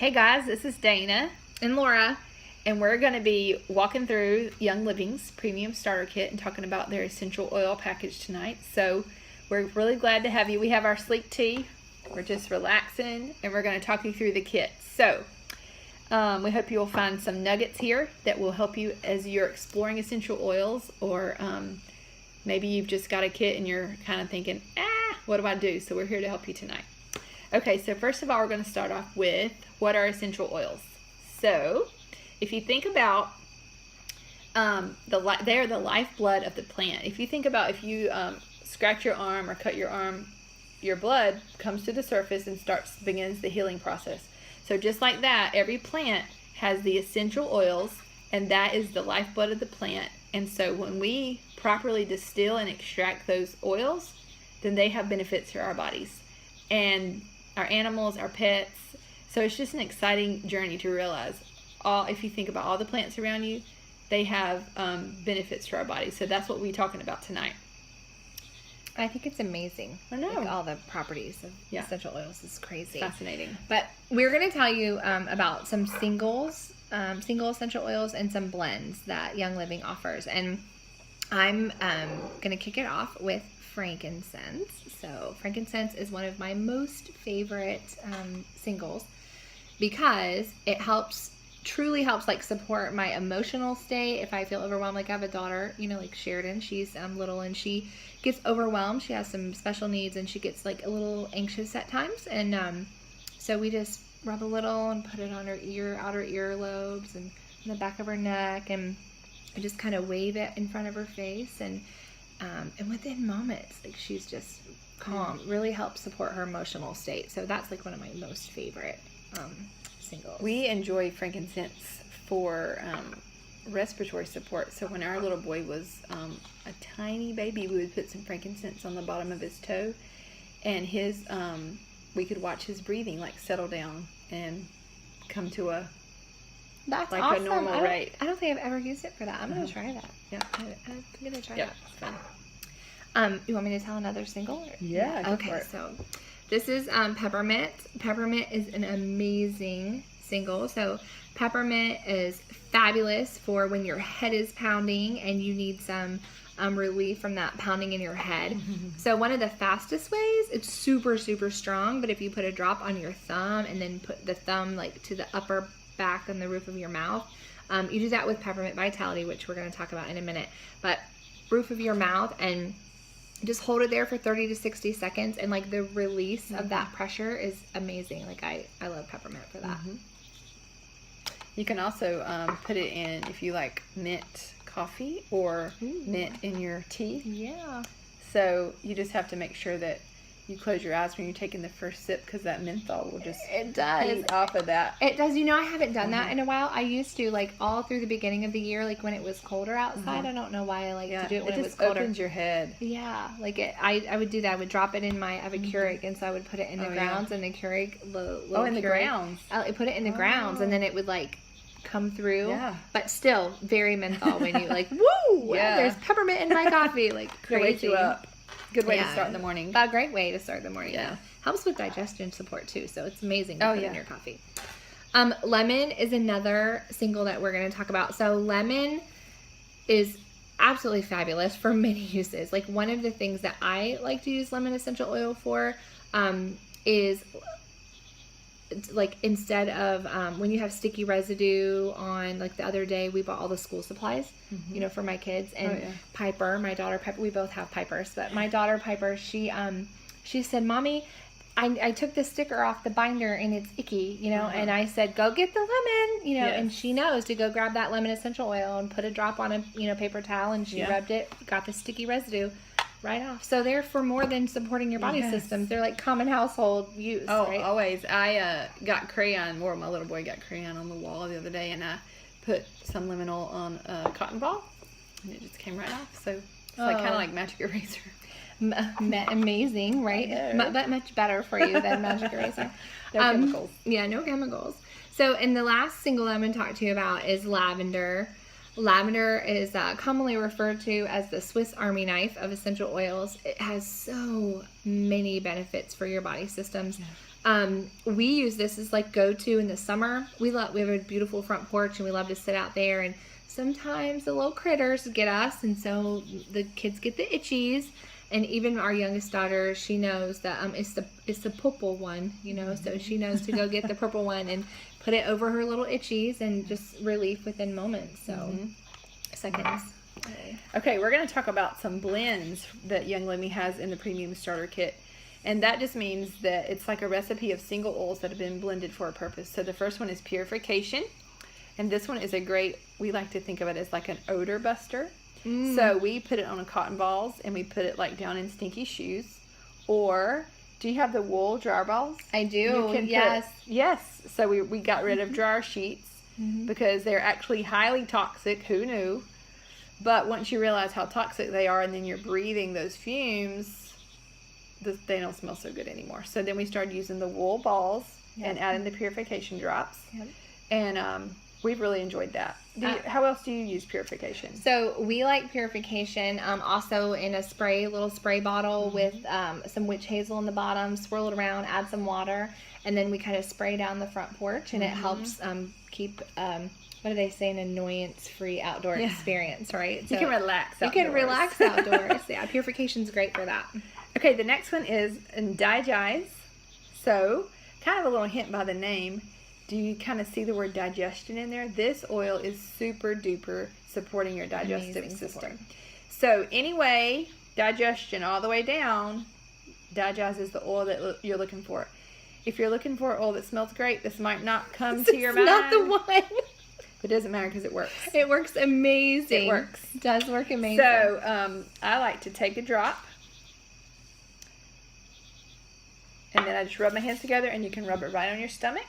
Hey guys, this is Dana, And Laura. and we're going to be walking through Young Living's Premium Starter Kit and talking about their essential oil package tonight. So we're really glad to have you. We have our sleek tea. We're just relaxing, and we're going to talk you through the kit. So we hope you will find some nuggets here that will help you as you're exploring essential oils, or maybe you've just got a kit and you're kind of thinking, what do I do? So we're here to help you tonight. Okay, so first of all, we're going to start off with what are essential oils. So if you think about they're the lifeblood of the plant. If you think about if you scratch your arm or cut your arm, your blood comes to the surface and begins the healing process. So just like that, every plant has the essential oils, and that is the lifeblood of the plant. And so when we properly distill and extract those oils, then they have benefits for our bodies and our animals, our pets. So it's just an exciting journey to realize if you think about all the plants around you, they have benefits for our bodies. So that's what we're talking about tonight. I think it's amazing. I know. Like, all the properties of essential oils is crazy. Fascinating. But we're going to tell you about some single essential oils and some blends that Young Living offers. And I'm going to kick it off with frankincense. So frankincense is one of my most favorite singles because it truly helps like support my emotional state. If I feel overwhelmed, like I have a daughter, like Sheridan, she's little and she gets overwhelmed. She has some special needs and she gets like a little anxious at times. And so we just rub a little and put it on her outer earlobes and in the back of her neck, and I just kind of wave it in front of her face, and within moments, like she's just calm. Really helps support her emotional state. So that's like one of my most favorite singles. We enjoy frankincense for respiratory support. So when our little boy was a tiny baby, we would put some frankincense on the bottom of his toe, and we could watch his breathing like settle down and come to a awesome. a normal rate. I don't think I've ever used it for that. I'm gonna try that. Yeah, I'm gonna try yeah, that. It's fun. You want me to tell another single? Yeah. Okay. So this is peppermint. Peppermint is an amazing single. So peppermint is fabulous for when your head is pounding and you need some relief from that pounding in your head. So one of the fastest ways, it's super, super strong, but if you put a drop on your thumb and then put the thumb like to the upper back on the roof of your mouth, you do that with Peppermint Vitality, which we're going to talk about in a minute, but roof of your mouth, and just hold it there for 30 to 60 seconds, and like the release of that pressure is amazing. Like I love peppermint for that. You can also put it in if you like mint coffee or mint in your tea. Yeah. So you just have to make sure that you close your eyes when you're taking the first sip, because that menthol will just It does. eat off of that. It does. I haven't done that in a while. I used to, like, all through the beginning of the year, like when it was colder outside. I don't know why I like to do it when it was colder. It opens your head. Yeah, like I would do that. I would drop it in I have a Keurig, and so I would put it in the grounds, and the Keurig, in the grounds. I put it in the grounds, and then it would like come through. Yeah. But still very menthol when you like, woo! Yeah. There's peppermint in my coffee. Like crazy. Wake you up. Good way to start in the morning. A great way to start the morning. Yeah. Helps with digestion support too, so it's amazing to put in your coffee. Lemon is another single that we're going to talk about. So lemon is absolutely fabulous for many uses. Like one of the things that I like to use lemon essential oil for is like instead of when you have sticky residue on, like the other day we bought all the school supplies for my kids, and Piper, my daughter Piper, we both have Pipers, but my daughter Piper, she said, Mommy, I took the sticker off the binder and it's icky, and I said, go get the lemon, and she knows to go grab that lemon essential oil and put a drop on a paper towel, and she rubbed it, got the sticky residue right off. So they're for more than supporting your body systems. They're like common household use. Oh, right? Always. I got crayon, or my little boy got crayon on the wall the other day, and I put some lemon oil on a cotton ball, and it just came right off. So it's like kind of like magic eraser. Amazing, right? But much better for you than magic eraser. No chemicals. Yeah, no chemicals. So, and the last single I'm going to talk to you about is lavender. Lavender is commonly referred to as the Swiss Army knife of essential oils. It has so many benefits for your body systems. We use this as like go-to in the summer. We have a beautiful front porch and we love to sit out there, and sometimes the little critters get us, and so the kids get the itchies. And even our youngest daughter, she knows that it's the purple one, so she knows to go get the purple one and put it over her little itchies, and just relief within moments. So seconds. Okay, we're going to talk about some blends that Young Living has in the premium starter kit. And that just means that it's like a recipe of single oils that have been blended for a purpose. So the first one is purification. And this one is we like to think of it as like an odor buster. So we put it on a cotton balls and we put it like down in stinky shoes. Or do you have the wool dryer balls? I do, yes. Yes. So we got rid of dryer sheets because they're actually highly toxic. Who knew? But once you realize how toxic they are, and then you're breathing those fumes, they don't smell so good anymore. So then we started using the wool balls and adding the purification drops. Yep. And we've really enjoyed that. How else do you use purification? So we like purification also in a little spray bottle with some witch hazel in the bottom, swirl it around, add some water, and then we kind of spray down the front porch, and it helps keep... what do they say? An annoyance-free outdoor experience, right? So you can relax outdoors. You can relax outdoors. Yeah, purification's great for that. Okay, the next one is Digize. So, kind of a little hint by the name. Do you kind of see the word digestion in there? This oil is super duper supporting your digestive system. So, anyway, digestion all the way down, Digize is the oil that you're looking for. If you're looking for oil that smells great, this might not come to your mind. Not the one. It doesn't matter because it works. It works amazing. It works. It does work amazing. So, I like to take a drop, and then I just rub my hands together, and you can rub it right on your stomach.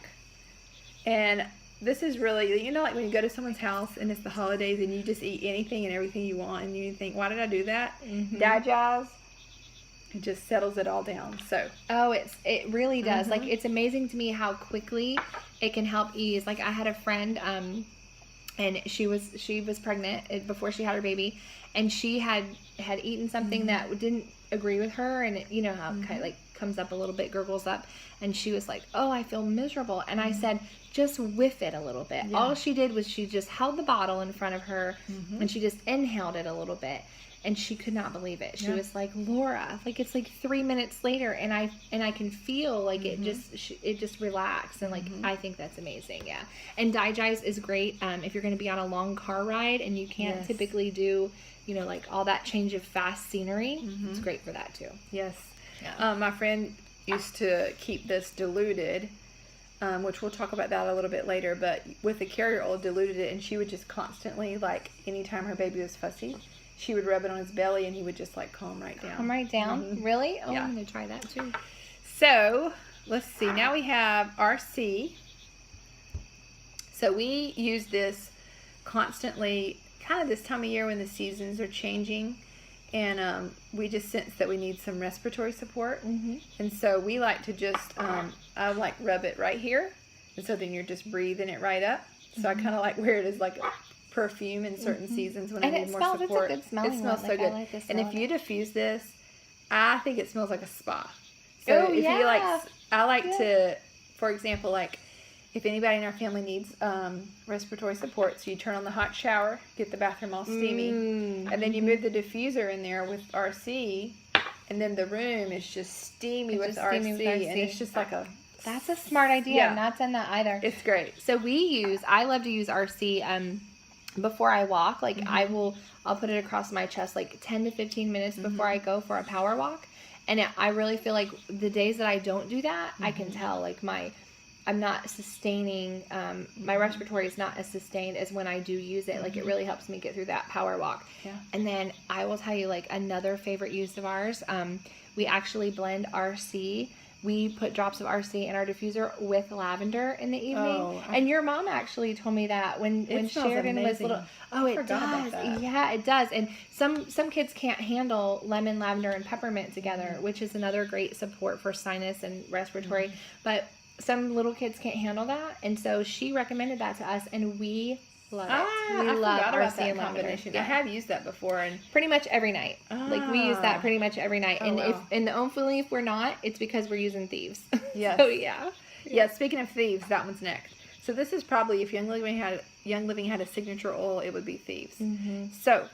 And this is really, like when you go to someone's house and it's the holidays and you just eat anything and everything you want, and you think, why did I do that? Digize. It just settles it all down. So. Oh, it really does. Like, it's amazing to me how quickly it can help ease. Like, I had a friend, and she was pregnant before she had her baby, and she had eaten something that didn't agree with her, and it, how it kind of like comes up a little bit, gurgles up, and she was like, oh, I feel miserable. And I said, just whiff it a little bit. Yeah. All she did was she just held the bottle in front of her, and she just inhaled it a little bit. And she could not believe it. She was like, Laura, like it's like 3 minutes later, and I can feel like it just relaxed, and like I think that's amazing. Yeah, and Digize is great if you're going to be on a long car ride and you can't typically do like all that change of fast scenery. It's great for that too. Yes. Yeah. My friend used to keep this diluted, which we'll talk about that a little bit later. But with the carrier oil, diluted it, and she would just constantly, like anytime her baby was fussy, she would rub it on his belly, and he would just like calm right down. Calm right down? Really? Oh, yeah. I'm going to try that too. So, let's see. Now we have RC. So, we use this constantly, kind of this time of year when the seasons are changing. And we just sense that we need some respiratory support. And so, we like to just, I like rub it right here. And so, then you're just breathing it right up. So, I kind of like wear it as like a perfume in certain seasons when I need more support. It's a good smelling it smells one. so good. Like and if you diffuse this, I think it smells like a spa. So if you like, I like to, for example, like if anybody in our family needs respiratory support, so you turn on the hot shower, get the bathroom all steamy, and then you move the diffuser in there with RC, and then the room is just steamy with RC, and it's just like a... That's a smart idea. Yeah. I've not done that either. It's great. So I love to use RC before I walk. Like I'll put it across my chest like 10 to 15 minutes before I go for a power walk. And I really feel like the days that I don't do that, I can tell like I'm not sustaining, my respiratory is not as sustained as when I do use it. Like it really helps me get through that power walk. Yeah. And then I will tell you like another favorite use of ours. We actually blend RC. We put drops of RC in our diffuser with lavender in the evening. And your mom actually told me that when Sheridan was little. Oh, it does. Yeah, it does. And some kids can't handle lemon, lavender, and peppermint together, which is another great support for sinus and respiratory. But some little kids can't handle that. And so she recommended that to us, and we Love it. I We love forgot about RC that and lavender. combination. Yeah. I have used that before, and Pretty much every night. Like we use that pretty much every night. Oh, And wow. hopefully if we're not, it's because we're using thieves. Yes. So yeah. Yeah, speaking of thieves, that one's next. So this is probably, if Young Living had a signature oil, it would be Thieves. Mm-hmm. So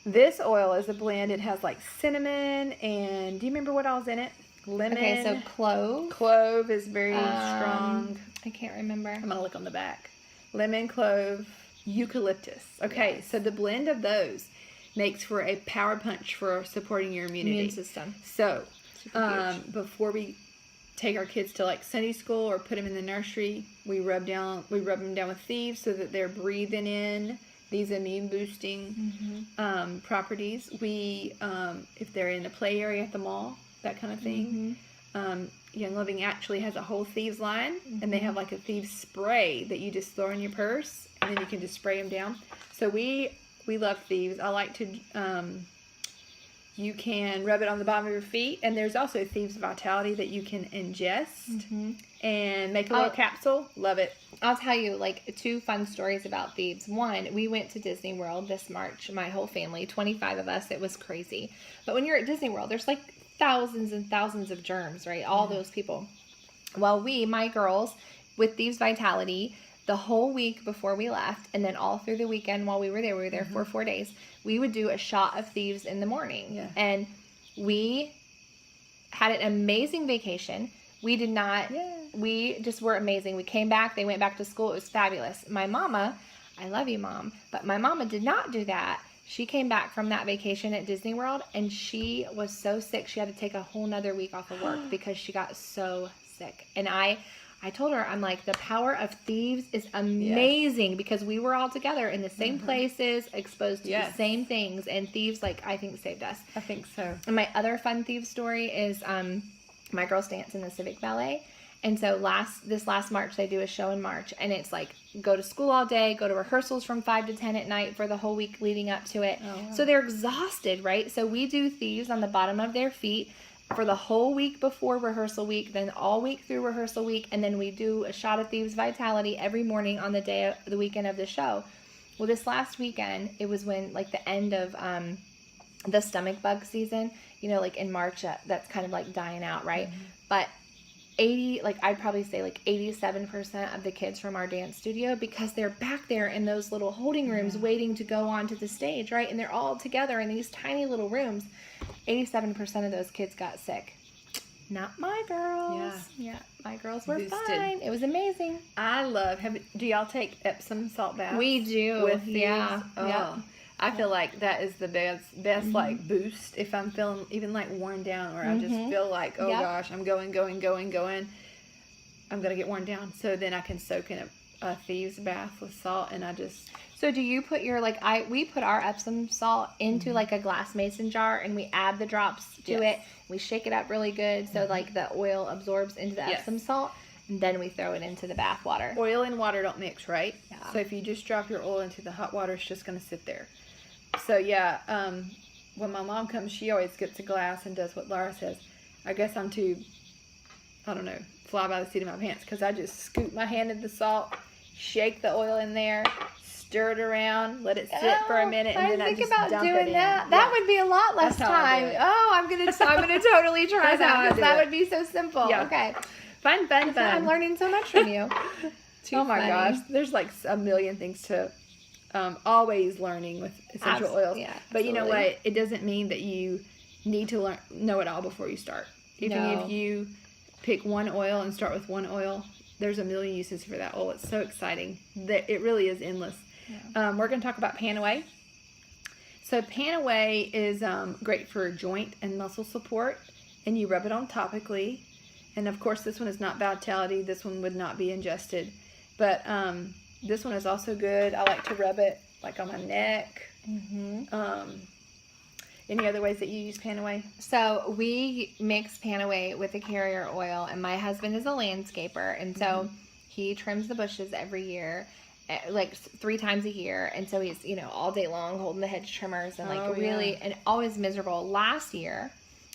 this oil is a blend. It has like cinnamon and do you remember what all's in it? Lemon. Okay, so clove. Clove is very strong. I can't remember. I'm gonna look on the back. Lemon, clove, eucalyptus. Okay, Yes. so the blend of those makes for a power punch for supporting your immunity. Immune system. So Super huge. before we take our kids to like Sunday school or put them in the nursery, we rub them down with Thieves so that they're breathing in these immune boosting properties. We if they're in the play area at the mall, that kind of thing. Young Living actually has a whole Thieves line, and they have like a Thieves spray that you just throw in your purse, and then you can just spray them down. So we love Thieves. I like to you can rub it on the bottom of your feet, and there's also Thieves Vitality that you can ingest and make a little capsule. Love it. I'll tell you, like, 2 fun stories about Thieves. One, we went to Disney World this March, my whole family, 25 of us. It was crazy. But when you're at Disney World, there's like thousands and thousands of germs, right? All those people. Well, my girls, with Thieves Vitality, the whole week before we left, and then all through the weekend while we were there for 4 days, we would do a shot of Thieves in the morning. Yeah. And we had an amazing vacation. We did not, we just were amazing. We came back, they went back to school. It was fabulous. My mama, I love you, Mom, but my mama did not do that. She came back from that vacation at Disney World, and she was so sick. She had to take a whole nother week off of work because she got so sick. And I told her, I'm like, the power of Thieves is amazing because we were all together in the same places, exposed to the same things, and Thieves, like, I think saved us. I think so. And my other fun Thieves story is my girls dance in the Civic Ballet. And so this last March, they do a show in March, and it's like go to school all day, go to rehearsals from 5 to 10 at night for the whole week leading up to it. Oh, wow. So they're exhausted, right? So we do Thieves on the bottom of their feet for the whole week before rehearsal week, then all week through rehearsal week, and then we do a shot of Thieves Vitality every morning on the weekend of the show. Well, this last weekend, it was when, like, the end of the stomach bug season, like in March, that's kind of like dying out, right? But I'd probably say like 87% of the kids from our dance studio, because they're back there in those little holding rooms waiting to go onto the stage, right? And they're all together in these tiny little rooms. 87% of those kids got sick. Not my girls. Yeah, my girls were fine. It was amazing. I love, do y'all take Epsom salt baths? We do. With Thieves? Yeah. Oh. Yeah. I feel like that is the best like boost if I'm feeling even like worn down, or I just feel like, oh gosh, I'm going. I'm going to get worn down. So then I can soak in a Thieves bath with salt, and I just... So do you put your, we put our Epsom salt into like a glass mason jar, and we add the drops to it. We shake it up really good so like the oil absorbs into the Epsom salt, and then we throw it into the bath water. Oil and water don't mix, right? Yeah. So if you just drop your oil into the hot water, it's just going to sit there. So yeah, when my mom comes, she always gets a glass and does what Laura says. I guess I'm too, I don't know, fly by the seat of my pants, because I just scoop my hand in the salt, shake the oil in there, stir it around, let it sit for a minute, and then I just dump it in. That would be a lot less time. Oh, I'm gonna totally try that. That would be so simple. Yeah. Okay. Fun. I'm learning so much from you. Oh my gosh, there's like a million things to always learning with essential oils. Yeah, but you know what? It doesn't mean that you need to know it all before you start. Even if you pick one oil and start with one oil, there's a million uses for that oil. It's so exciting that it really is endless. Yeah. We're going to talk about Panaway. So Panaway is great for joint and muscle support, and you rub it on topically. And of course, this one is not Vitality. This one would not be ingested. But this one is also good. I like to rub it like on my neck. Any other ways that you use Panaway? So we mix Panaway with a carrier oil, and my husband is a landscaper, and so he trims the bushes every year, like 3 times a year, and so he's all day long holding the hedge trimmers and and always miserable. Last year,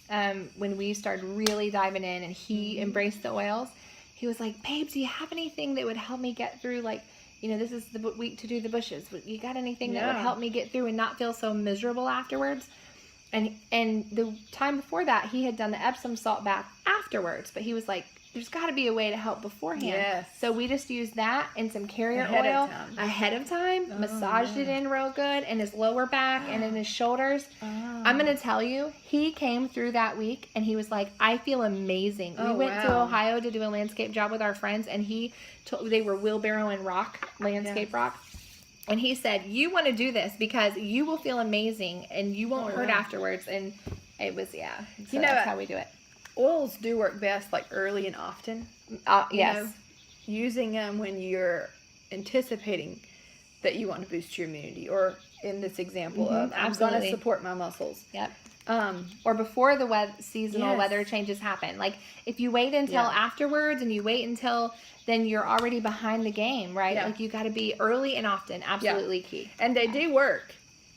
when we started really diving in and he embraced the oils, he was like, babe, do you have anything that would help me get through, like, this is the week to do the bushes. You got anything that would Yeah. help me get through and not feel so miserable afterwards? And the time before that, he had done the Epsom salt bath afterwards, but he was like, there's got to be a way to help beforehand. Yes. So we just used that and some carrier Ahead of oil time. ahead of time, Oh, massaged it in real good in his lower back and in his shoulders. I'm going to tell you, he came through that week and he was like, I feel amazing. Oh, We went to wow. Ohio to do a landscape job with our friends, and they were wheelbarrow and landscape rock. And he said, you want to do this because you will feel amazing and you won't Oh, hurt wow. afterwards. And it was, yeah. So You know, that's how we do it. Oils do work best like early and often. Yes. know, using them when you're anticipating that you want to boost your immunity, or in this example of I'm going to absolutely. support my muscles. Yep. Um, Or before the seasonal Yes. weather changes happen. Like if you wait until Yeah. afterwards and you wait until then you're already behind the game, right? Yeah. Like you got to be early and often. Absolutely key. and they do work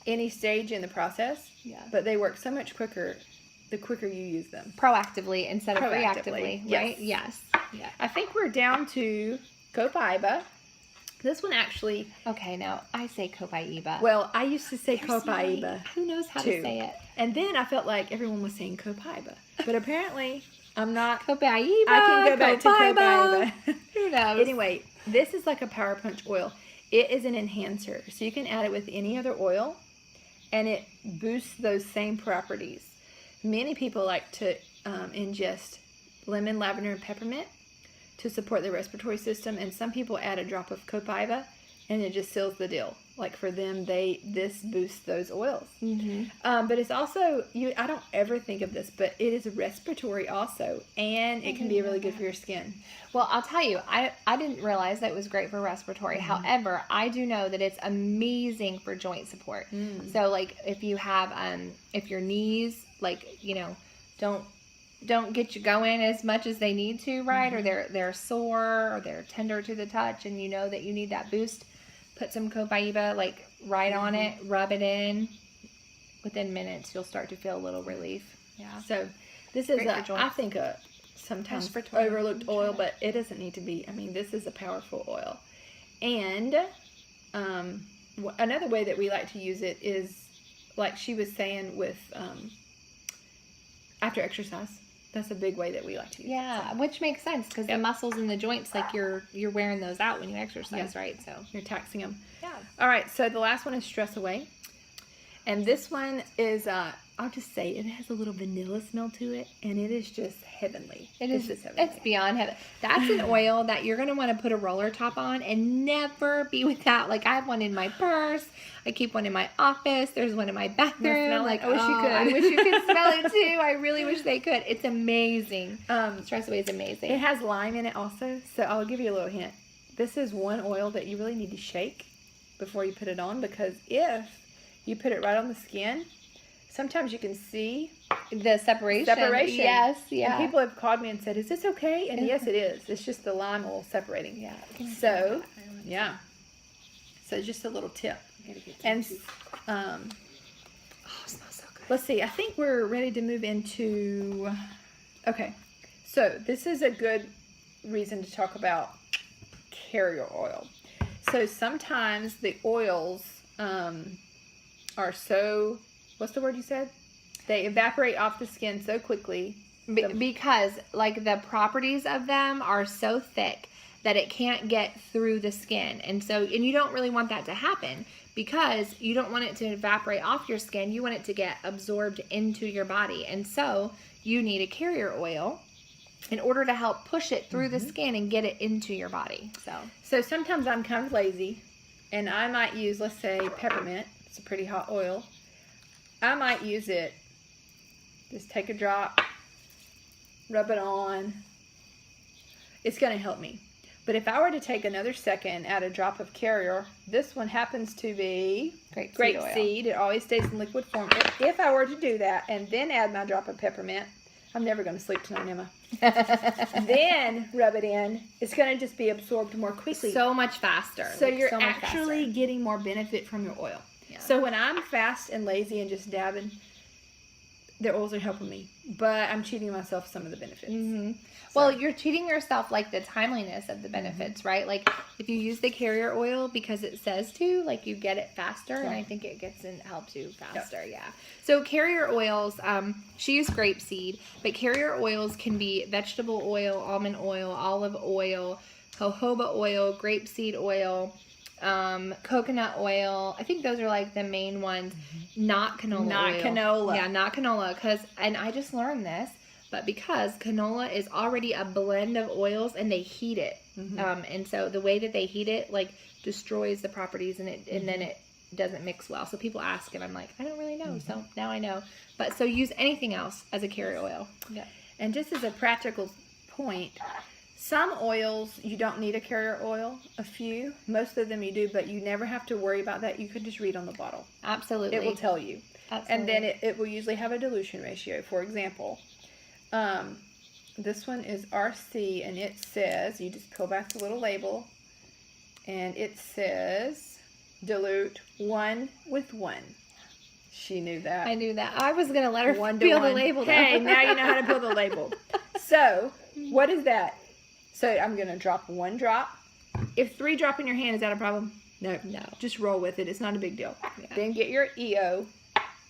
any stage in the process, Yeah. but they work so much quicker the quicker you use them. Proactively instead of Proactively, reactively, yes. right? Yes. Yeah. I think we're down to Copaiba. This one actually, Okay, now I say Copaiba. well, I used to say There's so many- Copaiba, Who knows how too. to say it? and then I felt like everyone was saying Copaiba, but apparently I'm not. Copaiba. I can go back to Copaiba. Who knows? Anyway, this is like a Power Punch oil. It is an enhancer, so you can add it with any other oil, and it boosts those same properties. Many people like to ingest lemon, lavender, and peppermint to support the respiratory system, and some people add a drop of Copaiba, and it just seals the deal. Like for them, this boosts those oils. Mm-hmm. But it's also I don't ever think of this, but it is respiratory also, and it can be really good for your skin. Well, I'll tell you, I didn't realize that it was great for respiratory. However, I do know that it's amazing for joint support. So, like, if you have, if your knees, like, don't get you going as much as they need to, right? Or they're sore or they're tender to the touch, and you know that you need that boost, put some Copaiba, like, right on it, rub it in. Within minutes, you'll start to feel a little relief. Yeah. So this is Great for joints. I think a sometimes Respiratory. overlooked oil, but it doesn't need to be. I mean, this is a powerful oil. And another way that we like to use it is, like she was saying, with after exercise. That's a big way that we like to use it. Yeah, which makes sense because the muscles in the joints, like you're wearing those out when you exercise, Yeah. right? So You're taxing them. yeah, All right, so the last one is Stress Away. And this one is, I'll just say, it has a little vanilla smell to it, and it is just heavenly. It's heavenly. beyond heaven. That's an oil that you're gonna want to put a roller top on and never be without. Like I have one in my purse. I keep one in my office. There's one in my bathroom. smell it? Like I wish you could. I wish you could smell it too. I really wish they could. It's amazing. Stress Away is amazing. It has lime in it also, so I'll give you a little hint. This is one oil that you really need to shake before you put it on, because if you put it right on the skin, sometimes you can see The separation. Yes, yeah. And people have called me and said, "Is this okay?" And yes, it is. It's just the lime oil separating. Yeah. So, yeah. So just a little tip. And oh, it smells so good. let's see. I think we're ready to move into. Okay, so this is a good reason to talk about carrier oil. So sometimes the oils are so. What's the word you said? They evaporate off the skin so quickly. Because like the properties of them are so thick that it can't get through the skin, and you don't really want that to happen because you don't want it to evaporate off your skin. You want it to get absorbed into your body, and so you need a carrier oil in order to help push it through the skin and get it into your body. So sometimes I'm kind of lazy, and I might use, let's say, peppermint. It's a pretty hot oil. I might use it. Just take a drop, rub it on. It's going to help me. But if I were to take another second, add a drop of carrier, this one happens to be grapeseed. It always stays in liquid form. If I were to do that and then add my drop of peppermint, I'm never going to sleep tonight, am I? Then rub it in. It's going to just be absorbed more quickly. So much faster. So like, you're so much actually faster. getting more benefit from your oil. Yeah. So when I'm fast and lazy and just dabbing, the oils are helping me. but I'm cheating myself some of the benefits. Mm-hmm. So. Well, you're cheating yourself, like, the timeliness of the benefits, right? Like, if you use the carrier oil because it says to, like, you get it faster, and I think it gets and helps you faster, yeah. So carrier oils, she used grapeseed, but carrier oils can be vegetable oil, almond oil, olive oil, jojoba oil, grapeseed oil, coconut oil. I think those are like the main ones. Not canola oil. Not canola. Yeah, not canola. And I just learned this, but because canola is already a blend of oils and they heat it. And so the way that they heat it, like, destroys the properties and then it doesn't mix well. So people ask and I'm like, I don't really know. So now I know. But so use anything else as a carrier oil. Yeah. And just as a practical point, some oils you don't need a carrier oil. A few, most of them you do, but you never have to worry about that. You could just read on the bottle. Absolutely. It will tell you. Absolutely. And then it will usually have a dilution ratio. For example, this one is RC, and it says, you just peel back the little label, and it says dilute 1 with 1. She knew that. I knew that. I was going to let her 1 to peel 1. the label though. Hey, now you know how to peel the label. So, what is that? So, I'm going to drop 1 drop. If 3 drop in your hand, is that a problem? No. No. Just roll with it. It's not a big deal. Yeah. Then get your EO,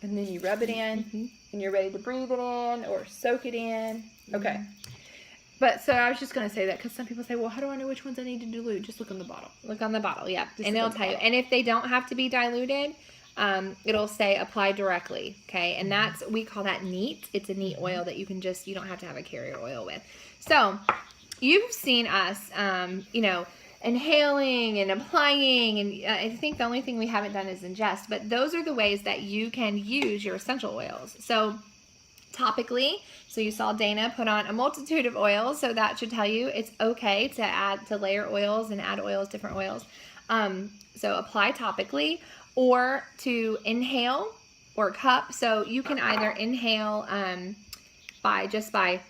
and then you rub it in, and you're ready to breathe it in or soak it in. Okay. But so I was just going to say that because some people say, well, how do I know which ones I need to dilute? Just look on the bottle. Look on the bottle, yeah. Just and it'll tell you. And if they don't have to be diluted, it'll say apply directly, okay? And we call that neat. It's a neat oil that you don't have to have a carrier oil with. So you've seen us, inhaling and applying, and I think the only thing we haven't done is ingest, but those are the ways that you can use your essential oils. So topically, so you saw Dana put on a multitude of oils, so that should tell you it's okay to layer oils and add oils, different oils. So apply topically, or to inhale or cup. So you can either inhale by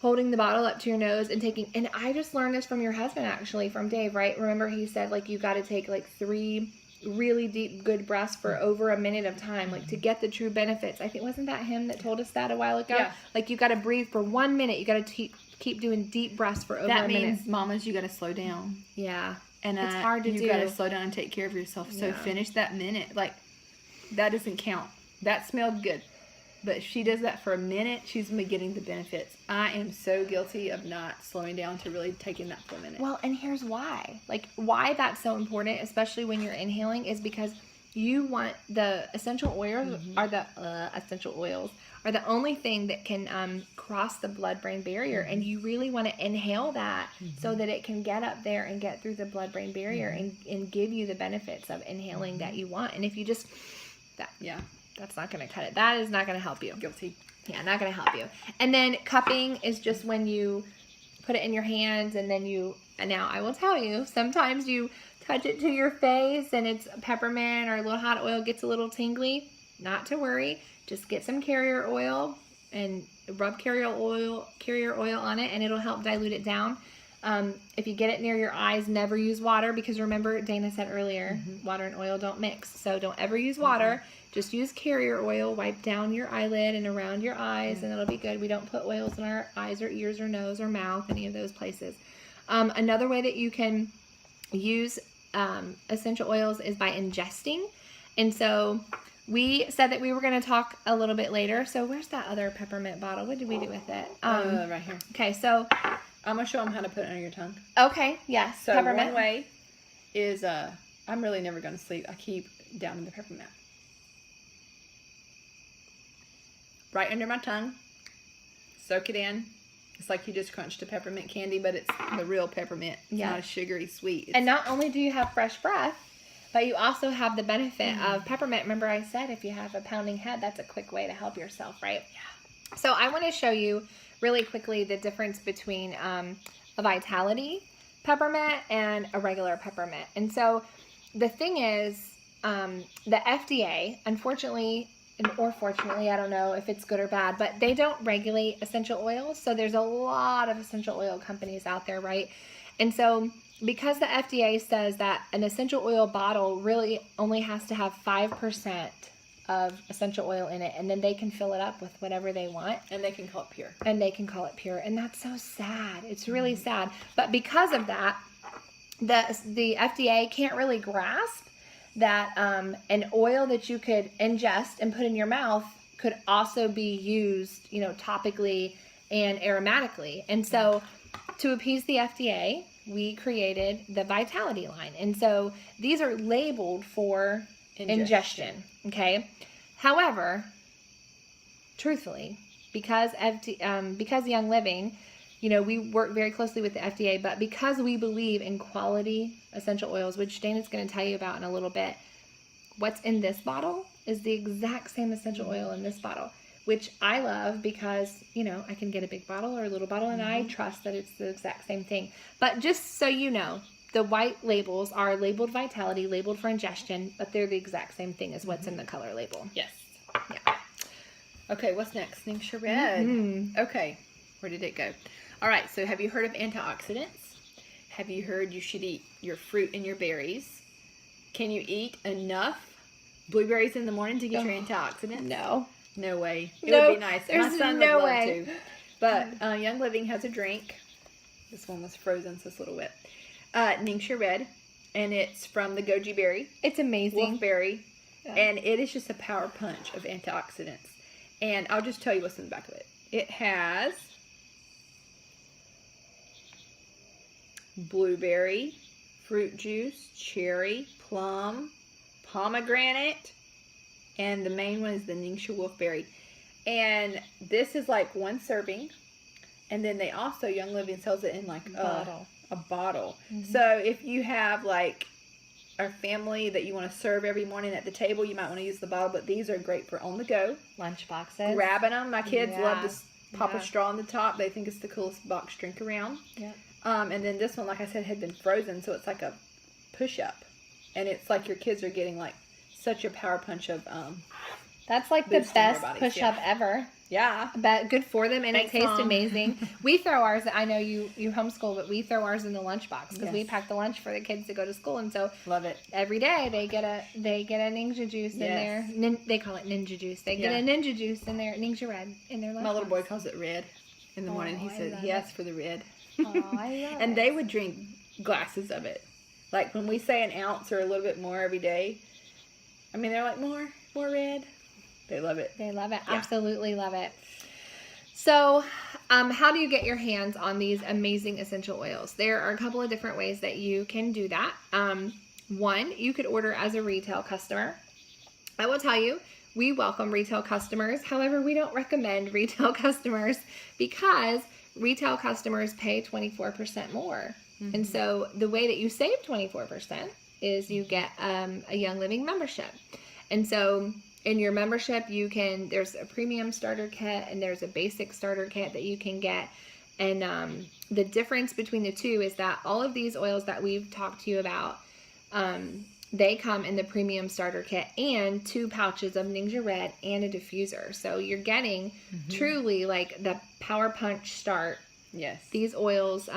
holding the bottle up to your nose and taking, and I just learned this from your husband, actually, from Dave, right? Remember he said, like, you got to take like 3 really deep, good breaths for over a minute of time, like, to get the true benefits. I think, wasn't that him that told us that a while ago? Yeah. Like, you got to breathe for 1 minute. You got to keep doing deep breaths for over a minute. That means, mamas, you got to slow down. Yeah. And it's hard to do. You got to slow down and take care of yourself. So finish that minute. Like, that doesn't count. That smelled good. But if she does that for a minute, she's going to be getting the benefits. I am so guilty of not slowing down to really taking that for a minute. Well, and here's why. Like, why that's so important, especially when you're inhaling, is because you want the essential oils are the only thing that can cross the blood-brain barrier, and you really want to inhale that so that it can get up there and get through the blood-brain barrier and give you the benefits of inhaling that you want. And if you just that's not going to cut it. That is not going to help you. Guilty. Yeah, not going to help you. And then cupping is just when you put it in your hands and now I will tell you, sometimes you touch it to your face and it's peppermint or a little hot oil gets a little tingly. Not to worry. Just get some carrier oil and rub carrier oil on it, and it'll help dilute it down. If you get it near your eyes, never use water, because remember, Dana said earlier, water and oil don't mix. So don't ever use water. Just use carrier oil. Wipe down your eyelid and around your eyes, and it'll be good. We don't put oils in our eyes or ears or nose or mouth, any of those places. Another way that you can use essential oils is by ingesting. And so we said that we were going to talk a little bit later. So where's that other peppermint bottle? What did we do with it? Right here. Okay, so I'm going to show them how to put it on your tongue. Okay, yes. So peppermint. one way is, I'm really never going to sleep. I keep down in the peppermint. Right under my tongue. Soak it in. It's like you just crunched a peppermint candy, but it's the real peppermint. It's not a sugary sweet. And not only do you have fresh breath, but you also have the benefit of peppermint. Remember I said if you have a pounding head, that's a quick way to help yourself, right? Yeah. So I want to show you really quickly the difference between a Vitality peppermint and a regular peppermint. And so the thing is, the FDA, unfortunately, or fortunately, I don't know if it's good or bad, but they don't regulate essential oils. So there's a lot of essential oil companies out there, right? And so because the FDA says that an essential oil bottle really only has to have 5% of essential oil in it, and then they can fill it up with whatever they want. And they can call it pure. And they can call it pure. And that's so sad. It's really sad. But because of that, the FDA can't really grasp that an oil that you could ingest and put in your mouth could also be used, topically and aromatically. And so to appease the FDA, we created the Vitality line. And so these are labeled for ingestion. Okay. However, truthfully, because Young Living, we work very closely with the FDA, but because we believe in quality essential oils, which Dana's going to tell you about in a little bit, what's in this bottle is the exact same essential oil in this bottle, which I love because, I can get a big bottle or a little bottle, and I trust that it's the exact same thing. But just so you know, the white labels are labeled Vitality, labeled for ingestion, but they're the exact same thing as what's in the color label. Yes. Yeah. Okay, what's next? Ningxia Red. Okay, where did it go? All right, so have you heard of antioxidants? Have you heard you should eat your fruit and your berries? Can you eat enough blueberries in the morning to get your antioxidants? No. No way. It No, would be nice. My there's son no would love way. to. But Young Living has a drink. This one was frozen, so it's a little wet. Ningxia Red, and it's from the goji berry, It's amazing. wolfberry, Yeah. and it is just a power punch of antioxidants. And I'll just tell you what's in the back of it. It has blueberry, fruit juice, cherry, plum, pomegranate, and the main one is the Ningxia wolfberry. And this is like one serving, and then they also, Young Living sells it in like a bottle. So if you have like a family that you want to serve every morning at the table, you might want to use the bottle, but these are great for on the go. Lunch boxes. Grabbing them. My kids love Yeah. to pop a straw on the top. They think it's the coolest box drink around. Yep. And then this one, like I said, had been frozen, so it's like a push-up. And it's like your kids are getting like such a power punch of That's like the boosting their best bodies, push-up ever. yeah. But good for them, and Thanks, it tastes Mom. amazing. We throw ours. I know you homeschool, but we throw ours in the lunchbox because we Yes. pack the lunch for the kids to go to school, and so Love it. every day they get a Ninja juice in Yes. there. They call it Ninja juice. They get Yeah. a Ninja juice in there, Ningxia Red in their lunch. My little boy calls it red in the morning. He I said love he asked for the red. Oh, I love And it. they would drink glasses of it. Like when we say an ounce or a little bit more every day, I mean, they're like, more red. They love it. They love it. Yeah. Absolutely love it. So, how do you get your hands on these amazing essential oils? There are a couple of different ways that you can do that. One, you could order as a retail customer. I will tell you, we welcome retail customers. However, we don't recommend retail customers because retail customers pay 24% more. And so the way that you save 24% is you get a Young Living membership. And so in your membership, there's a premium starter kit and there's a basic starter kit that you can get. And the difference between the two is that all of these oils that we've talked to you about, they come in the premium starter kit and 2 pouches of Ningxia Red and a diffuser. So you're getting truly like the power punch start. Yes. These oils,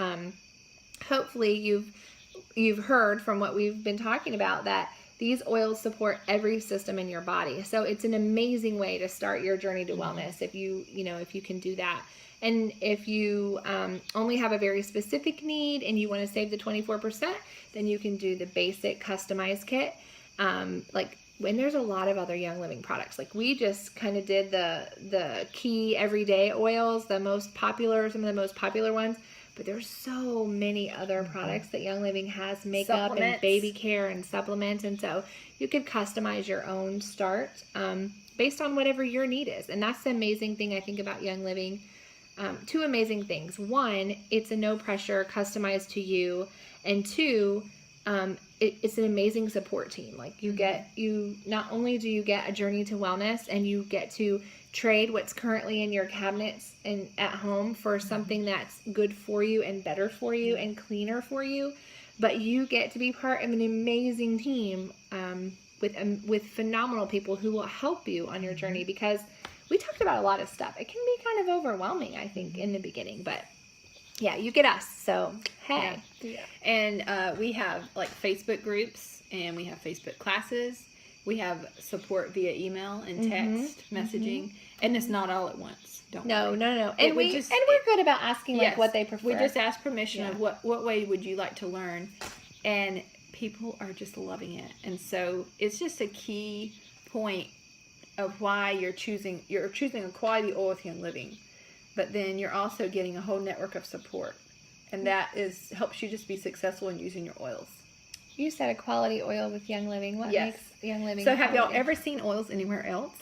hopefully you've heard from what we've been talking about that these oils support every system in your body. So it's an amazing way to start your journey to wellness if you can do that. And if you only have a very specific need and you want to save the 24%, then you can do the basic customized kit. When there's a lot of other Young Living products, like we just kind of did the key everyday oils, some of the most popular ones. But there's so many other products that Young Living has, makeup and baby care and supplements. And so you could customize your own start based on whatever your need is. And that's the amazing thing I think about Young Living. 2 amazing things. 1, it's a no pressure, customized to you. And 2, it's an amazing support team. Like not only do you get a journey to wellness and you get to trade what's currently in your cabinets and at home for something that's good for you and better for you and cleaner for you, but you get to be part of an amazing team with phenomenal people who will help you on your journey, because we talked about a lot of stuff. It can be kind of overwhelming, I think, in the beginning, but yeah, you get us. So, hey. Yeah. And we have like Facebook groups and we have Facebook classes. We have support via email and text messaging, and it's not all at once. Don't worry. No. It And would we're good about asking like Yes. what they prefer. We just ask permission Yeah. of what way would you like to learn, and people are just loving it. And so it's just a key point of why you're choosing a quality oil with Young Living, but then you're also getting a whole network of support, and that helps you just be successful in using your oils. You said a quality oil with Young Living. What Yes. makes Young Living? So have y'all quality? ever seen oils anywhere else?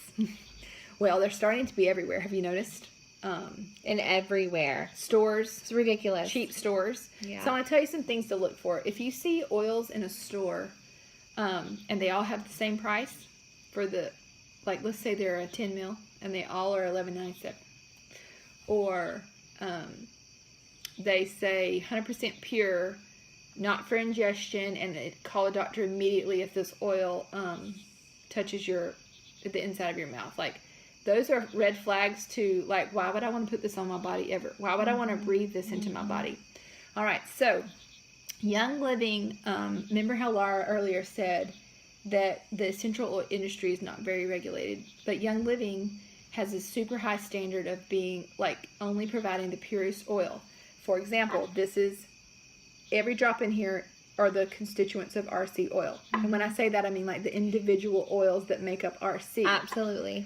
Well, they're starting to be everywhere. Have you noticed? And everywhere. Stores, It's ridiculous. cheap stores. Yeah. So I want to tell you some things to look for. If you see oils in a store, and they all have the same price for let's say they're a 10 mil and they all are $11.97, or they say 100% pure, not for ingestion, and they call a doctor immediately if this oil touches the inside of your mouth. Like, those are red flags to, like, why would I want to put this on my body ever? Why would I want to breathe this into my body? All right, so Young Living, remember how Laura earlier said that the essential oil industry is not very regulated, but Young Living has a super high standard of being, like, only providing the purest oil. For example, this is, every drop in here are the constituents of RC oil. And when I say that, I mean like the individual oils that make up RC. Absolutely.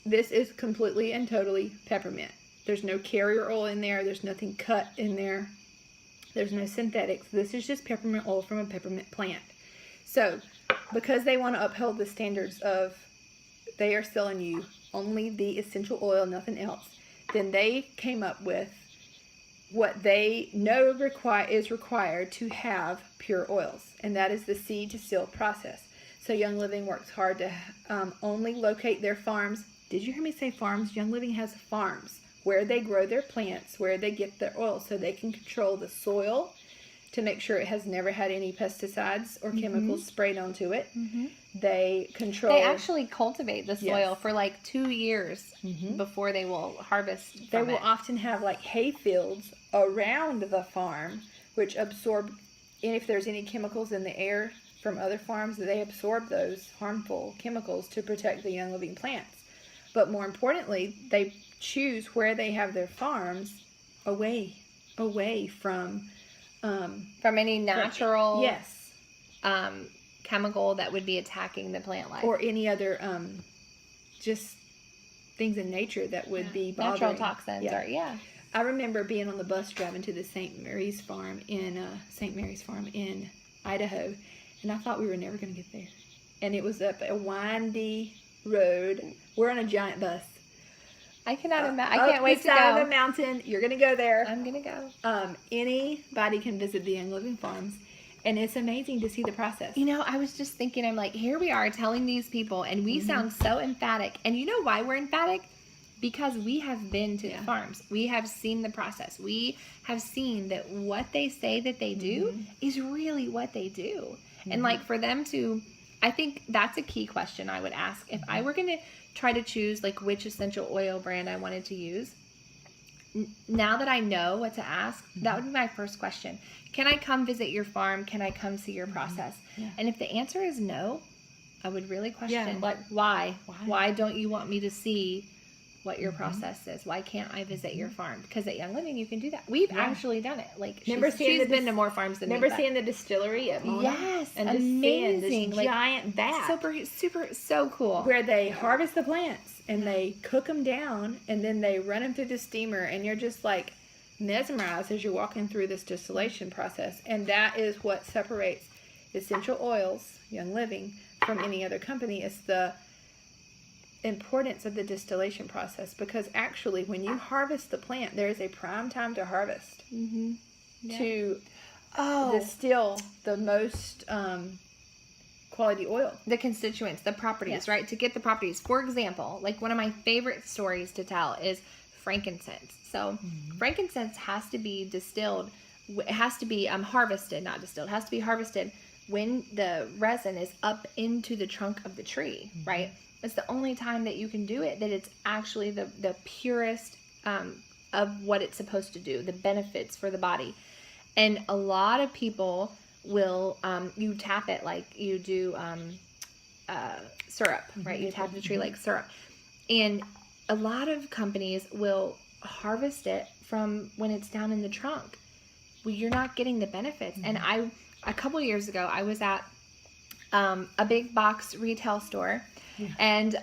This is completely and totally peppermint. There's no carrier oil in there. There's nothing cut in there. There's no synthetics. This is just peppermint oil from a peppermint plant. So, because they want to uphold the standards of, they are selling you only the essential oil, nothing else, then they came up with what they know is required to have pure oils, and that is the seed to seal process. So Young Living works hard to only locate their farms. Did you hear me say farms? Young Living has farms where they grow their plants, where they get their oil, so they can control the soil to make sure it has never had any pesticides or chemicals sprayed onto it. They control... They actually cultivate the soil Yes. for like 2 years before they will harvest They from will it. often have like hay fields around the farm, which absorb, and if there's any chemicals in the air from other farms, they absorb those harmful chemicals to protect the Young Living plants. But more importantly, they choose where they have their farms away from From any natural yes, chemical that would be attacking the plant life. or any other just things in nature that would be bothering. Natural toxins. Yeah. I remember being on the bus driving to the St. Mary's farm in Idaho, and I thought we were never going to get there. And it was up a windy road. We're on a giant bus. I cannot imagine. I can't wait to Up the side of go. the mountain. You're going to go there. I'm gonna go. Anybody can visit the Young Living Farms, and it's amazing to see the process. You know, I was just thinking, I'm like, here we are telling these people, and we sound so emphatic. And you know why we're emphatic? Because we have been to the farms. We have seen the process. We have seen that what they say that they do is really what they do. And like for them to, I think that's a key question I would ask. If I were going to try to choose like which essential oil brand I wanted to use, now that I know what to ask, that would be my first question. Can I come visit your farm? Can I come see your process? Yeah. And if the answer is no, I would really question, Yeah. like, why? Why don't you want me to see what your process is? Why can't I visit your farm? Because at Young Living, you can do that. We've actually done it. Like, she's been to more farms than me. Remember but- seeing the distillery at Mona? Yes, and just seeing amazing. this Like, giant vat super, so cool. where they harvest the plants and they cook them down and then they run them through the steamer, and you're just like mesmerized as you're walking through this distillation process. And that is what separates essential oils, Young Living, from any other company. It's the importance of the distillation process, because actually when you harvest the plant, there is a prime time to harvest to distill the most quality oil. The constituents, the properties, right? To get the properties. For example, like one of my favorite stories to tell is frankincense. So frankincense has to be distilled. It has to be harvested, not distilled. It has to be harvested when the resin is up into the trunk of the tree, right? It's the only time that you can do it that it's actually the purest of what it's supposed to do, the benefits for the body. And a lot of people will, you tap it like you do syrup, right? You tap the tree like syrup. And a lot of companies will harvest it from when it's down in the trunk. Well, you're not getting the benefits. And a couple years ago, I was at a big box retail store, and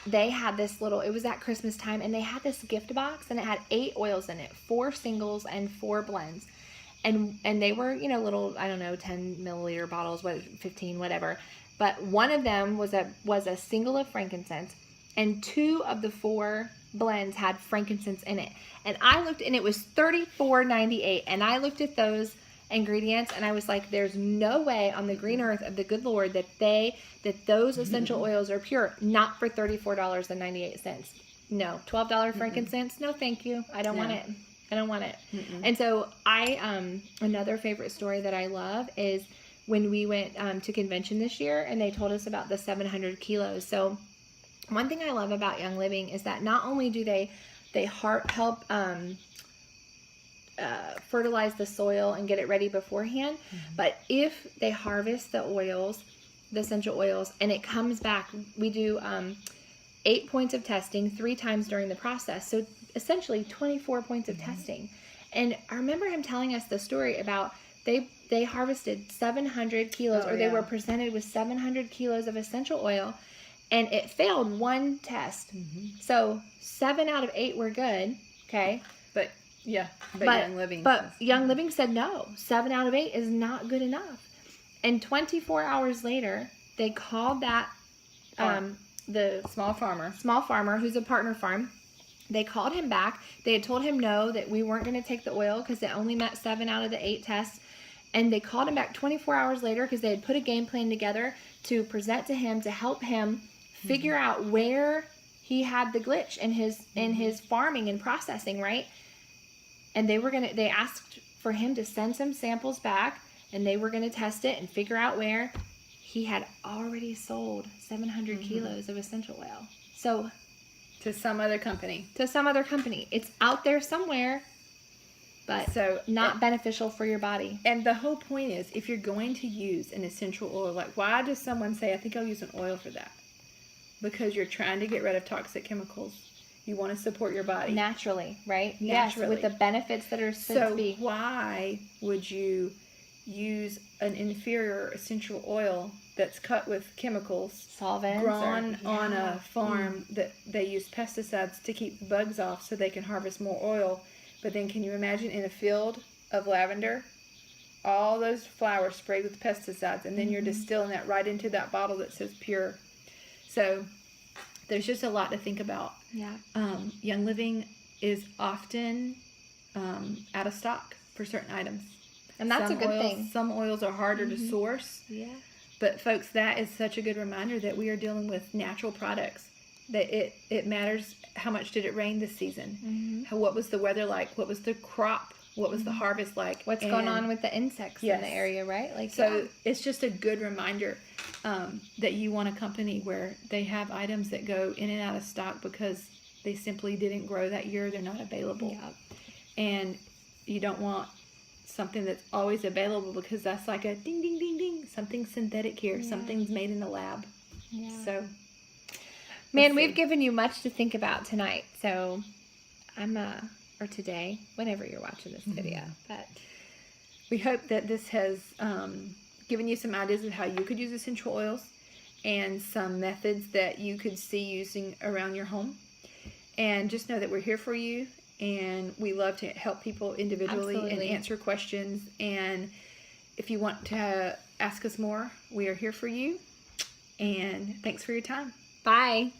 they had this little, it was at Christmas time, and they had this gift box, and it had 8 oils in it, 4 singles and 4 blends. And they were, little, I don't know, 10 milliliter bottles, 15, whatever. But one of them was a single of frankincense, and 2 of the 4 blends had frankincense in it. And I looked, and it was $34.98. And I looked at those ingredients, and I was like, there's no way on the green earth of the good Lord that those essential oils are pure, not for $34.98. No, $12 frankincense. No, thank you. I don't want it. I don't want it. And so another favorite story that I love is when we went to convention this year, and they told us about the 700 kilos. So one thing I love about Young Living is that not only do they help fertilize the soil and get it ready beforehand, but if they harvest the oils, the essential oils, and it comes back, we do 8 points of testing 3 times during the process. So essentially 24 points of testing. And I remember him telling us the story about they harvested 700 kilos, they were presented with 700 kilos of essential oil, and it failed 1 test. So 7 out of 8 were good. Okay. But Young Living. But Young Living said no. 7 out of 8 is not good enough. And 24 hours later, they called that the small farmer who's a partner farm. They called him back. They had told him no, that we weren't going to take the oil because it only met 7 out of the 8 tests. And they called him back 24 hours later because they had put a game plan together to present to him, to help him figure out where he had the glitch in his farming and processing, right? And they asked for him to send some samples back, and they were going to test it and figure out where. He had already sold 700 kilos of essential oil. So to some other company. It's out there somewhere, but not beneficial for your body. And the whole point is, if you're going to use an essential oil, like why does someone say, I think I'll use an oil for that? Because you're trying to get rid of toxic chemicals. You want to support your body. Naturally, right? Naturally. Yes, with the benefits that are supposed to be. So why would you use an inferior essential oil that's cut with chemicals, solvents, grown on a farm that they use pesticides to keep the bugs off so they can harvest more oil? But then can you imagine in a field of lavender, all those flowers sprayed with pesticides, and then you're distilling that right into that bottle that says pure. So there's just a lot to think about. Yeah. Young Living is often out of stock for certain items. And that's a good thing. Some oils are harder to source. Yeah. But folks, that is such a good reminder that we are dealing with natural products. That it matters how much did it rain this season? What was the weather like? What was the crop? What was the harvest like? What's going on with the insects in the area, right? It's just a good reminder that you want a company where they have items that go in and out of stock because they simply didn't grow that year. They're not available. Yeah. And you don't want something that's always available because that's like a ding, ding, ding, ding. Something's synthetic here. Yeah. Something's made in the lab. Yeah. So, man, we've given you much to think about tonight. So or today, whenever you're watching this video. But we hope that this has given you some ideas of how you could use essential oils and some methods that you could see using around your home. And just know that we're here for you, and we love to help people individually and answer questions. And if you want to ask us more, we are here for you. And thanks for your time. Bye.